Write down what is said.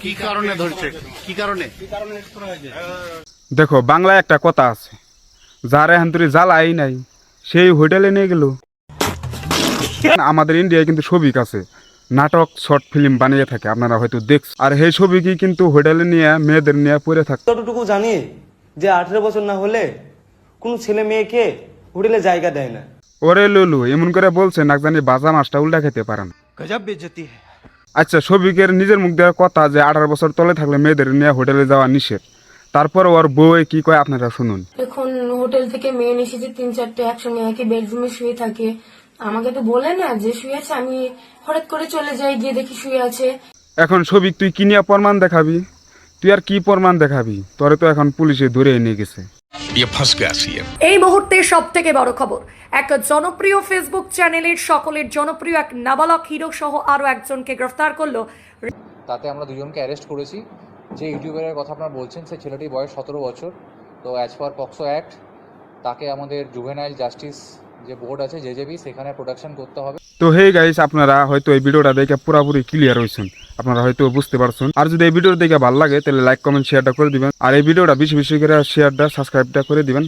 কি কারণে ধরছে, কি কারণে? দেখো বাংলায় একটা কথা আছে, যার এহান্তরি জ্বালাই নাই সেই হোটেলে নিয়ে গেল। আমাদের ইন্ডিয়ায় কিন্তু সবিক আছে, নাটক শর্ট ফিল্ম বানিয়ে থাকে, আপনারা হয়তো দেখছেন। আর সেই ছবিকে কিন্তু হোটেলে নিয়ে মেয়েদের নিয়ে পড়ে থাকে। ততটুকু জানি যে 18 বছর না হলে কোনো ছেলে মেয়েকে হোটেলে জায়গা দেয় না। ওরে লুলু, এমন করে বলছে না জানি বাজা মাছটা উল্টা খেতে পারেন। গজব বেজতি। আচ্ছা, সবিকের নিজের মুখ দেওয়ার কথা যে 18 বছর তলে থাকলে মেয়েদের নিয়ে হোটেলে যাওয়া নিষেধ, তারপর ওর বউ কি কয় আপনারা শুনুন। এখন হোটেল থেকে মেয়ে এসেছে 3-4টে একসঙ্গে একই বেডরুমে শুয়ে থাকে। আমাকে তো বলে না যে শুয়ে আছে, আমি হঠাৎ করে চলে যাই, গিয়ে দেখি শুয়ে আছে। এখন সবিক তুই কি নিয়ে প্রমাণ দেখাবি? তুই আর কি প্রমাণ দেখাবি? তোরে তো এখন পুলিশে ধরে নিয়ে গেছে। এই মুহূর্তে সব থেকে বড় খবর, এক জনপ্রিয় ফেসবুক চ্যানেলের সকলের জনপ্রিয় এক নাবালক হিরো সহ আরো একজনকে গ্রেফতার করলো। তাতে আমরা দুজনকে অ্যারেস্ট করেছি। যে ইউটিউবারের কথা আপনারা বলছেন সেই ছেলেটির বয়স 17 বছর। তো অ্যাজ পার পক্সো অ্যাক্ট তাকে আমাদের জুভেনাইল জাস্টিস যে বোর্ড আছে জেজেবি, সেখানে প্রোটেকশন করতে হবে। তো হে গাইস, আপনারা হয়তো এই ভিডিওটা দেখে পুরোপুরি ক্লিয়ার হয়েছেন, আপনারা হয়তো বুঝতে পারছেন। আর যদি এই ভিডিও দেখে ভালো লাগে তাহলে লাইক কমেন্ট শেয়ারটা করে দিবেন। আর এই ভিডিওটা বেশি বেশি করে শেয়ারটা সাবস্ক্রাইবটা করে দিবেন।